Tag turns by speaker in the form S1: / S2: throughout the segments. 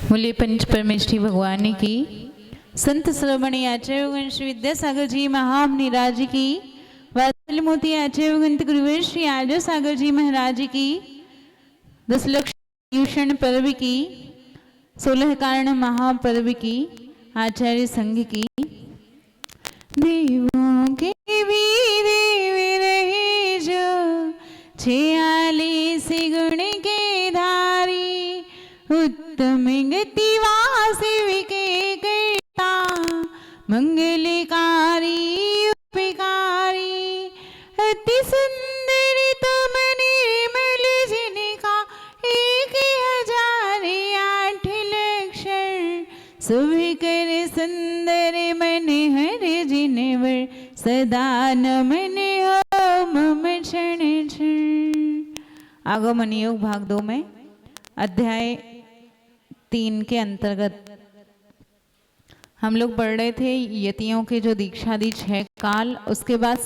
S1: बोले पंच परमेष्ठी भगवान की, संत श्रवणी आचार्य श्री विद्यासागर जी महामुनि राज की, वात्सल्य मोती आचार्य गुरुवर श्री आर्य सागर जी महाराज की, 10 लक्ष भूषण पर्व की, 16 कारण महापर्व की, आचार्य संघ की। देवों के वीर रहे जो 46 गुण के धारी, उत्तम गति वासव के करता, मंगलकारी उपकारी, अति सुंदर तम निर्मल जिनका 1008 लक्षण, शुभ कर सुंदर मन हर जिनवर, सदा नमन हो मम क्षण क्षण। आगमन योग भाग 2 में अध्याय 3 के अंतर्गत हम लोग पढ़ रहे थे यतियों के जो दीक्षा दी 6 काल, उसके बाद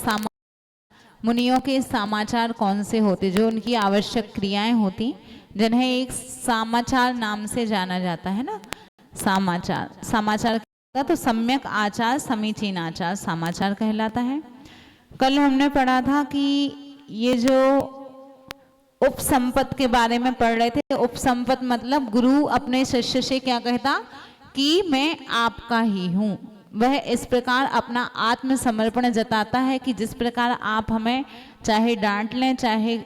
S1: मुनियों के समाचार कौन से होते, जो उनकी आवश्यक क्रियाएं होती, जिन्हें एक समाचार नाम से जाना जाता है ना। समाचार का तो सम्यक आचार, समीचीन आचार समाचार कहलाता है। कल हमने पढ़ा था कि ये जो उपसंपत के बारे में पढ़ रहे थे। उपसंपत मतलब गुरु अपने शिष्य से क्या कहता कि मैं आपका ही हूँ। वह इस प्रकार अपना आत्मसमर्पण जताता है कि जिस प्रकार आप हमें चाहे डांट लें, चाहे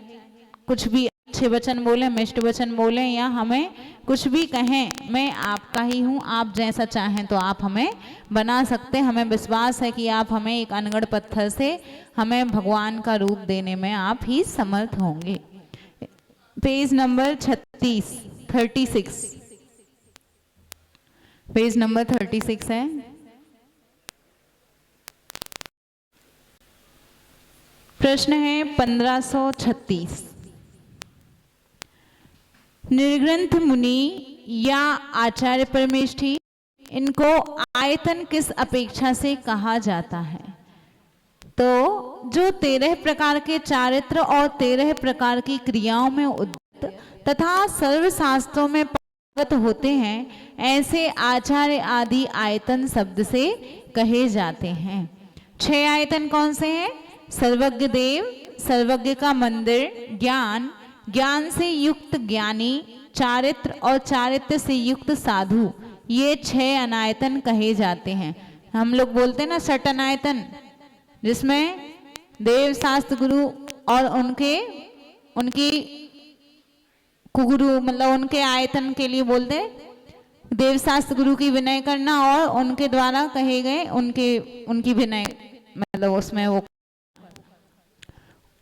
S1: कुछ भी अच्छे वचन बोलें, मिष्ट वचन बोलें, या हमें कुछ भी कहें, मैं आपका ही हूँ, आप जैसा चाहें तो आप हमें बना सकते। हमें विश्वास है कि आप हमें एक अनगढ़ पत्थर से हमें भगवान का रूप देने में आप ही समर्थ होंगे। पेज नंबर 36 पेज नंबर 36 है। प्रश्न है 1536। निर्ग्रंथ मुनि या आचार्य परमेष्ठी, इनको आयतन किस अपेक्षा से कहा जाता है? तो जो 13 प्रकार के चारित्र और 13 प्रकार की क्रियाओं में उद्यत तथा सर्वशास्त्रों में पारंगत होते हैं, ऐसे आचार्य आदि आयतन शब्द से कहे जाते हैं। 6 आयतन कौन से हैं? सर्वज्ञ देव, सर्वज्ञ का मंदिर, ज्ञान, ज्ञान से युक्त ज्ञानी, चारित्र और चारित्र से युक्त साधु, ये 6 अनायतन कहे जाते हैं। हम लोग बोलते हैं ना षट अनायतन, जिसमें देव शास्त्र गुरु और उनकी कुगुरु, मतलब उनके आयतन के लिए बोलते हैं देव शास्त्र गुरु की विनय करना, और उनके द्वारा कहे गए उनकी विनय, मतलब उसमें वो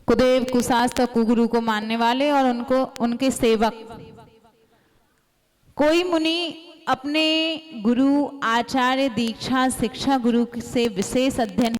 S1: कुदेव कुशास्त्र कुगुरु को मानने वाले और उनके सेवक। कोई मुनि अपने गुरु आचार्य दीक्षा शिक्षा गुरु से विशेष अध्ययन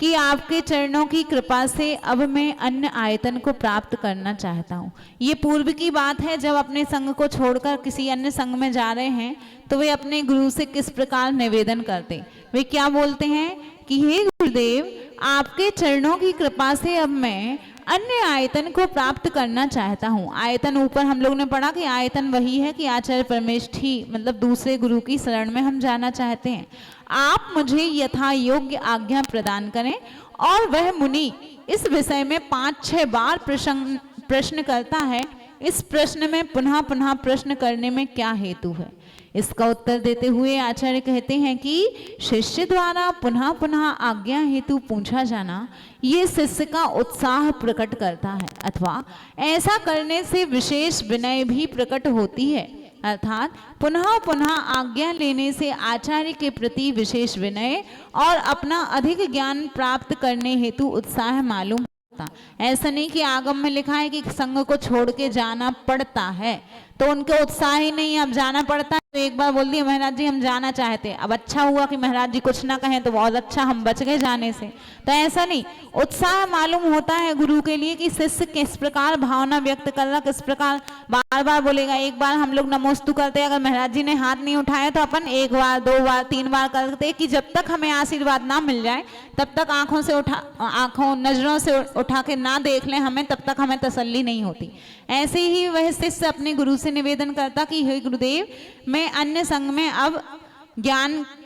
S1: कि आपके चरणों की कृपा से अब मैं अन्य आयतन को प्राप्त करना चाहता हूँ। ये पूर्व की बात है, जब अपने संघ को छोड़कर किसी अन्य संघ में जा रहे हैं तो वे अपने गुरु से किस प्रकार निवेदन करते। वे क्या बोलते हैं कि हे गुरुदेव, आपके चरणों की कृपा से अब मैं अन्य आयतन को प्राप्त करना चाहता हूँ। आयतन ऊपर हम लोग ने पढ़ा कि आयतन वही है कि आचार्य परमेष्ठी, मतलब दूसरे गुरु की शरण में हम जाना चाहते हैं। आप मुझे यथा योग्य आज्ञा प्रदान करें। और वह मुनि इस विषय में 5-6 बार प्रश्न करता है। इस प्रश्न में पुनः पुनः प्रश्न करने में क्या हेतु है? इसका उत्तर देते हुए आचार्य कहते हैं कि शिष्य द्वारा पुनः पुनः आज्ञा हेतु पूछा जाना ये शिष्य का उत्साह प्रकट करता है, अथवा ऐसा करने से विशेष विनय भी प्रकट होती है। अर्थात पुनः पुनः आज्ञा लेने से आचार्य के प्रति विशेष विनय और अपना अधिक ज्ञान प्राप्त करने हेतु उत्साह मालूम होता। ऐसा नहीं कि आगम में लिखा है कि संघ को छोड़ के जाना पड़ता है तो उनके उत्साह ही नहीं, अब जाना पड़ता है तो एक बार बोल दिया महाराज जी हम जाना चाहते, अब अच्छा हुआ कि महाराज जी कुछ ना कहें तो बहुत अच्छा, हम बच गए जाने से। तो ऐसा नहीं, उत्साह मालूम होता है गुरु के लिए कि शिष्य किस प्रकार भावना व्यक्त कर रहा, किस प्रकार बार बार बोलेगा। एक बार हम लोग नमोस्तु करते, अगर महाराज जी ने हाथ नहीं उठाया तो अपन 1 बार 2 बार 3 बार करते कि जब तक हमें आशीर्वाद ना मिल जाए तब तक आंखों नजरों से उठा के ना देख लें हमें, तब तक हमें तसल्ली नहीं होती। ऐसे ही वह शिष्य अपने गुरु से निवेदन करता कि हे गुरुदेव, मैं अन्य संघ में अब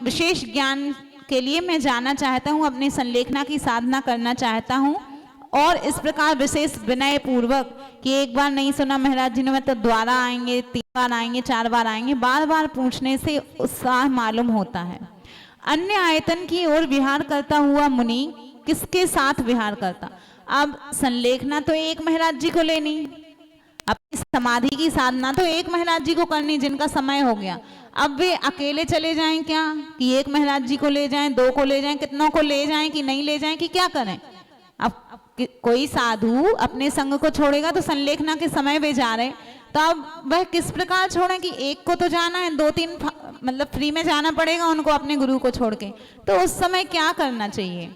S1: विशेष ज्ञान के लिए मैं जाना चाहता हूँ, अपनी संलेखना की साधना करना चाहता हूँ। और इस प्रकार विशेष विनय पूर्वक कि एक बार नहीं सुना महाराज जी ने, मैं तो दोबारा आएंगे, 3 बार आएंगे, 4 बार आएंगे, बार बार पूछने से उत्साह मालूम होता है। अन्य आयतन की ओर विहार करता हुआ मुनि किसके साथ विहार करता? अब संलेखना तो एक महाराज जी को लेनी, अपनी समाधि की साधना तो एक महाराज जी को करनी जिनका समय हो गया। अब वे अकेले चले जाएं क्या, कि एक महाराज जी को ले जाएं, 2 को ले जाएं, कितनों को ले जाएं कि नहीं ले जाएं, कि क्या करें? अब कोई साधु अपने संग को छोड़ेगा तो संलेखना के समय वे जा रहे, तो अब वह किस प्रकार छोड़ें कि एक को तो जाना है, 2-3 मतलब फ्री में जाना पड़ेगा उनको अपने गुरु को छोड़ के। तो उस समय क्या करना चाहिए?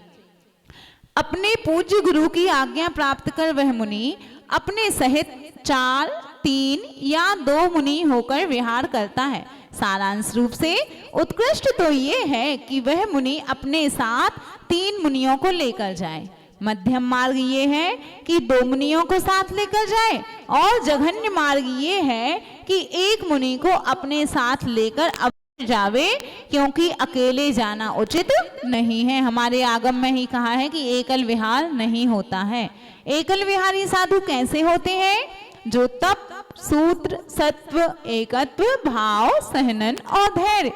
S1: अपने पूज्य गुरु की आज्ञा प्राप्त कर वह मुनि अपने सहित 4, 3 या 2 मुनि होकर विहार करता है। सारांश रूप से उत्कृष्ट तो ये है कि वह मुनि अपने साथ 3 मुनियों को लेकर जाए। मध्यम मार्ग ये है कि 2 मुनियों को साथ लेकर जाए, और जघन्य मार्ग ये है कि 1 मुनि को अपने साथ लेकर अवश्य जावे, क्योंकि अकेले जाना उचित नहीं है। हमारे आगम में ही कहा है कि एकल विहार नहीं होता है। एकल विहारी साधु कैसे होते हैं? जो तप, सूत्र, सत्व, एकत्व, भाव, सहनन और धैर्य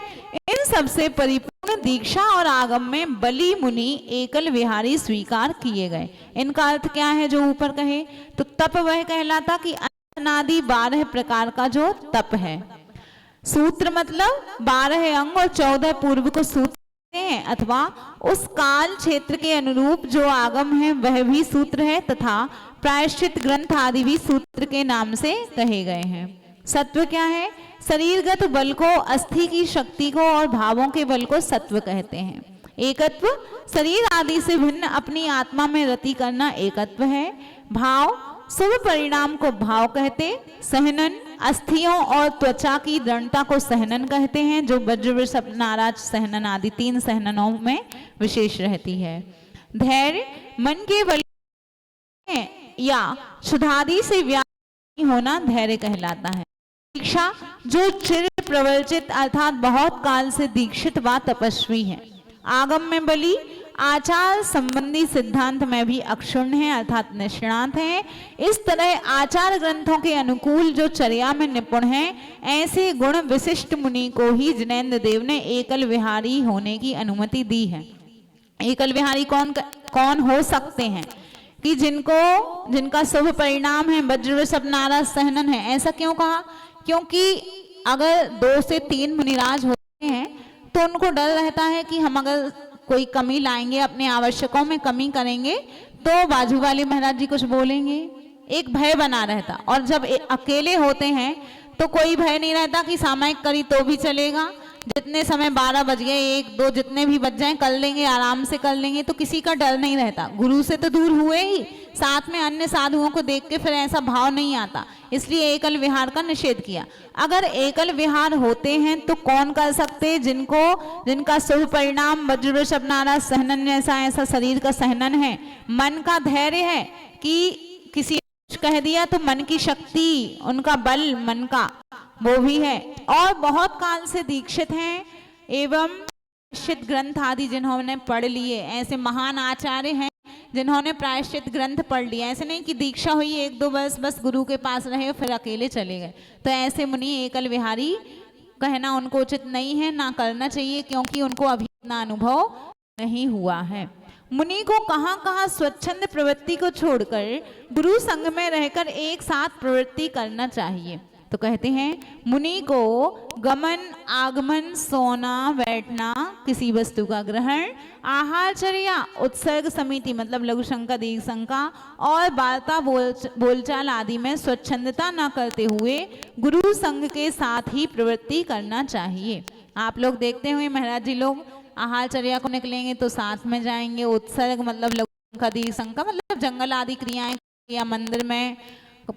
S1: इन सबसे परिपूर्ण दीक्षा और आगम में बली मुनि एकल विहारी स्वीकार किए गए। इनका अर्थ क्या है जो ऊपर कहे? तो तप वह कहलाता कि अनादि 12 प्रकार का जो तप है। सूत्र मतलब 12 अंग और 14 पूर्व को सूत्र हैं, अथवा उस काल क्षेत्र के अनुरूप जो आगम है वह भी सूत्र है, तथा प्रायश्चित ग्रंथ आदि भी सूत्र के नाम से कहे गए हैं। सत्व क्या है? शरीरगत बल को, अस्थि की शक्ति को और भावों के बल को सत्व कहते हैं। एकत्व शरीर आदि से भिन्न अपनी आत्मा में रति करना एकत्व है। भाव शुभ परिणाम को भाव कहते। सहनन अस्थियों और त्वचा की दृढ़ता को सहनन कहते हैं, जो वज्र वृषभ नाराज सहनन आदि 3 सहननों में विशेष रहती है। धैर्य मन के बल या शुद्धादि से व्यापी होना धैर्य कहलाता है। दीक्षा जो चिर प्रवर्जित अर्थात बहुत काल से दीक्षित व तपस्वी है। आगम में बली आचार संबंधी सिद्धांत में भी अक्षुण्ण है अर्थात निष्णात है। इस तरह आचार ग्रंथों के अनुकूल जो चर्या में निपुण है, ऐसे गुण विशिष्ट मुनि को ही जिनेन्द्र देव ने एकल विहारी होने की अनुमति दी है। एकल विहारी कौन हो सकते हैं? कि जिनका शुभ परिणाम है, वज्र वृषभ नाराज सहनन है। ऐसा क्यों कहा? क्योंकि अगर 2 से 3 मुनिराज होते हैं तो उनको डर रहता है कि हम अगर कोई कमी लाएंगे, अपने आवश्यकों में कमी करेंगे तो बाजू वाले महाराज जी कुछ बोलेंगे, एक भय बना रहता। और जब अकेले होते हैं तो कोई भय नहीं रहता कि सामयिक करी तो भी चलेगा, जितने समय 12 बज गए, 1, 2 जितने भी बज जाएं कर लेंगे, आराम से कर लेंगे, तो किसी का डर नहीं रहता। गुरु से तो दूर हुए ही, साथ में अन्य साधुओं को देख के फिर ऐसा भाव नहीं आता, इसलिए एकल विहार का निषेध किया। अगर एकल विहार होते हैं तो कौन कर सकते? जिनका शुभ परिणाम वज्र वृषभ नाराज सहनन जैसा ऐसा शरीर का सहनन है, मन का धैर्य है कि किसी कह दिया तो मन की शक्ति, उनका बल मन का वो भी है, और बहुत काल से दीक्षित हैं एवं प्रायश्चित ग्रंथ आदि जिन्होंने पढ़ लिए, ऐसे महान आचार्य हैं जिन्होंने प्रायश्चित ग्रंथ पढ़ लिया। ऐसे नहीं कि दीक्षा हुई 1-2 वर्ष बस गुरु के पास रहे फिर अकेले चले गए। तो ऐसे मुनि एकल विहारी कहना उनको उचित नहीं है, ना करना चाहिए, क्योंकि उनको अभी इतना अनुभव नहीं हुआ है। मुनि को कहाँ कहाँ स्वच्छंद प्रवृत्ति को छोड़कर गुरु संग में रहकर एक साथ प्रवृत्ति करना चाहिए। तो तो कहते हैं मुनि को गमन आगमन सोना बैठना किसी वस्तु का ग्रहण आहारचर्या उत्सर्ग समिति मतलब लघु शंका दीर्घ शंका और वार्ता बोलचाल आदि में स्वच्छंदता न करते हुए गुरु संग के साथ ही प्रवृत्ति करना चाहिए। आप लोग देखते हुए महाराज जी लोग आहारचर्या को निकलेंगे तो साथ में जाएंगे, उत्सर्ग मतलब लघु शंका दीर्घ शंका मतलब जंगल आदि क्रियाएं या मंदिर में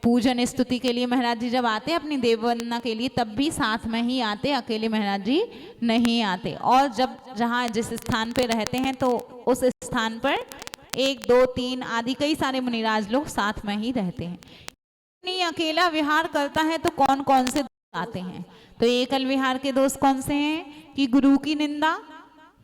S1: पूजन स्तुति के लिए महाराज जी जब आते अपनी देव वंदना के लिए तब भी साथ में ही आते, अकेले महाराज जी नहीं आते। और जब जहाँ जिस स्थान पे रहते हैं तो उस स्थान पर 1 2 3 आदि कई सारे मुनिराज लोग साथ में ही रहते हैं। मुनि अकेला विहार करता है तो कौन कौन से दोष आते हैं? तो एकल विहार के दोष कौन से हैं कि गुरु की निंदा,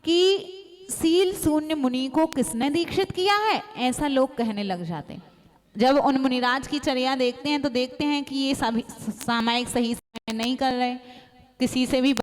S1: कि सील शून्य मुनि को किसने दीक्षित किया है, ऐसा लोग कहने लग जाते हैं। जब उन मुनिराज की चर्या देखते हैं तो देखते हैं कि ये सभी सामायिक सही समय नहीं कर रहे, किसी से भी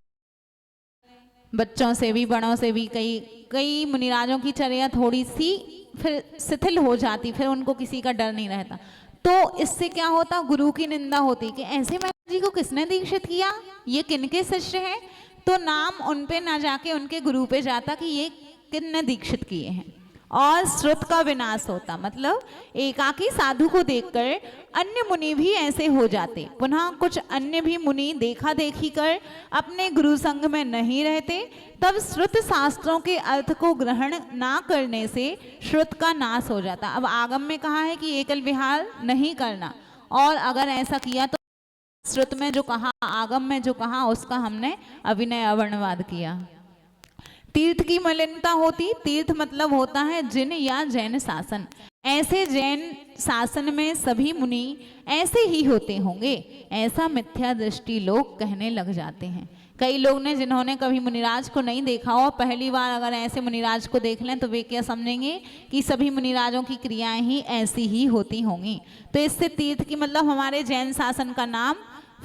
S1: बच्चों से भी बड़ों से भी कई मुनिराजों की चर्या थोड़ी सी फिर शिथिल हो जाती, फिर उनको किसी का डर नहीं रहता। तो इससे क्या होता, गुरु की निंदा होती कि ऐसे महाराज जी को किसने दीक्षित किया, ये किनके शिष्य हैं। तो नाम उन पे ना जाके उनके गुरु पे जाता कि ये किसने दीक्षित किए हैं। और श्रुत का विनाश होता मतलब एकाकी साधु को देखकर अन्य मुनि भी ऐसे हो जाते। पुनः कुछ अन्य भी मुनि देखा देखी कर अपने गुरु संग में नहीं रहते, तब श्रुत शास्त्रों के अर्थ को ग्रहण ना करने से श्रुत का नाश हो जाता। अब आगम में कहा है कि एकल विहार नहीं करना, और अगर ऐसा किया तो श्रुत में जो कहा आगम में जो कहा उसका हमने अभिनय अवर्णवाद किया। तीर्थ की मलिनता होती, तीर्थ मतलब होता है जिन या जैन शासन। ऐसे जैन शासन में सभी मुनि ऐसे ही होते होंगे, ऐसा मिथ्या दृष्टि लोग कहने लग जाते हैं। कई लोग ने जिन्होंने कभी मुनिराज को नहीं देखा हो, पहली बार अगर ऐसे मुनिराज को देख लें तो वे क्या समझेंगे कि सभी मुनिराजों की क्रियाएं ही ऐसी ही होती होंगी। तो इससे तीर्थ की मतलब हमारे जैन शासन का नाम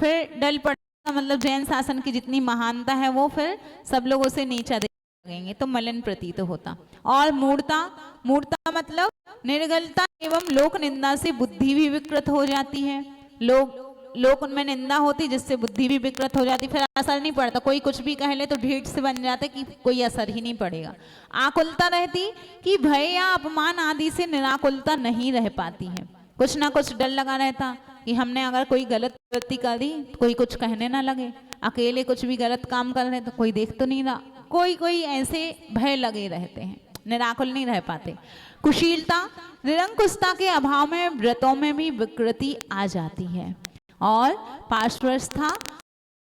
S1: फिर डल पड़ता, मतलब जैन शासन की जितनी महानता है वो फिर सब लोग उसे नीचा लगेंगे, तो मलिन प्रतीत होता। और मूर्ता, मूर्ता मतलब निर्गलता एवं लोक निंदा से बुद्धि भी विकृत हो जाती है। लोक उनमें निंदा होती जिससे बुद्धि भी विकृत हो जाती, फिर असर नहीं पड़ता। कोई कुछ भी कह ले तो ढीठ से बन जाते कि कोई असर ही नहीं पड़ेगा। आकुलता रहती कि भय या अपमान आदि से निराकुलता नहीं रह पाती है, कुछ ना कुछ डर लगा रहता कि हमने अगर कोई गलत प्रवृत्ति कर दी तो कोई कुछ कहने ना लगे, अकेले कुछ भी गलत काम कर रहे तो कोई देख तो नहीं रहा, कोई ऐसे भय लगे रहते हैं, निराकुल नहीं रह पाते। कुशीलता, निरंकुशता के अभाव में व्रतों में भी विकृति आ जाती है। और पार्श्वस्था,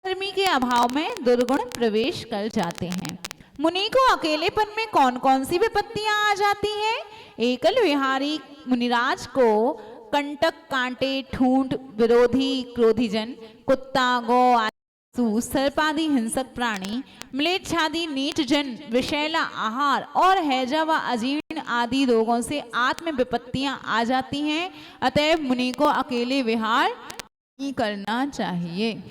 S1: धर्मी के अभाव में दुर्गुण प्रवेश कर जाते हैं। मुनि को अकेलेपन में कौन कौन सी विपत्तियां आ जाती हैं? एकल विहारी मुनिराज को कंटक, कांटे, ठूंठ, विरोधी, क्रोधीजन, कुत्ता, गौ, सर्पादि हिंसक प्राणी, म्लेच्छादि नीच जन, विषैला आहार और हैजा व अजीर्ण आदि रोगों से आत्म विपत्तियां आ जाती हैं। अतएव मुनि को अकेले विहार नहीं करना चाहिए।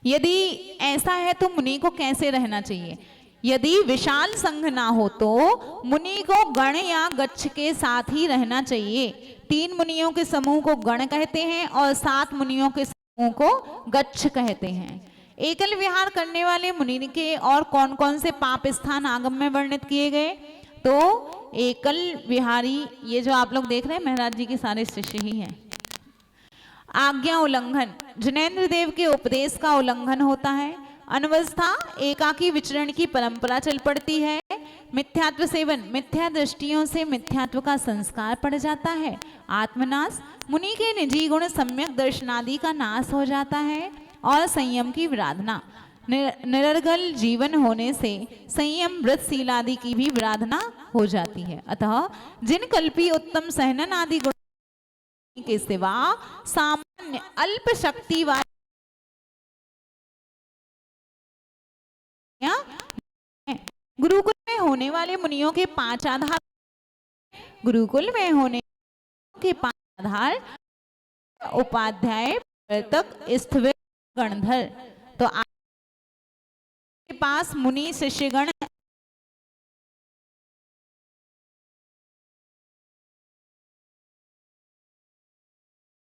S1: यदि ऐसा है तो मुनि को कैसे रहना चाहिए? यदि विशाल संघ ना हो तो मुनि को गण या गच्छ के साथ ही रहना चाहिए। 3 मुनियों के समूह को गण कहते हैं और 7 मुनियों के को गच्छ कहते हैं। एकल विहार करने वाले मुनि के और कौन कौन से पाप स्थान आगम में वर्णित किए गए? तो एकल विहारी, ये जो आप लोग देख रहे हैं महाराज जी के सारे शिष्य ही हैं। आज्ञा उल्लंघन, जिनेंद्र देव के उपदेश का उल्लंघन होता है। अनवस्था, एकाकी विचरण की परंपरा चल पड़ती है। मिथ्यात्व सेवन, मिथ्या दृष्टियों से मिथ्यात्व का संस्कार पड़ जाता है। आत्मनाश, मुनि के निजी गुण सम्यक दर्शनादि का नाश हो जाता है। और संयम की विराधना, निरर्गल जीवन होने से संयम व्रतशील आदि की भी विराधना हो जाती है। अतः जिन कल्पी उत्तम सहनन आदि गुण के सिवा सामान्य अल्प शक्ति वाले गुरुकुल में होने वाले मुनियों के 5 आधार, गुरुकुल में होने के 5 आधार उपाध्याय, वर्तक, स्थविर, गणधर। तो आपके पास मुनि शिष्यगण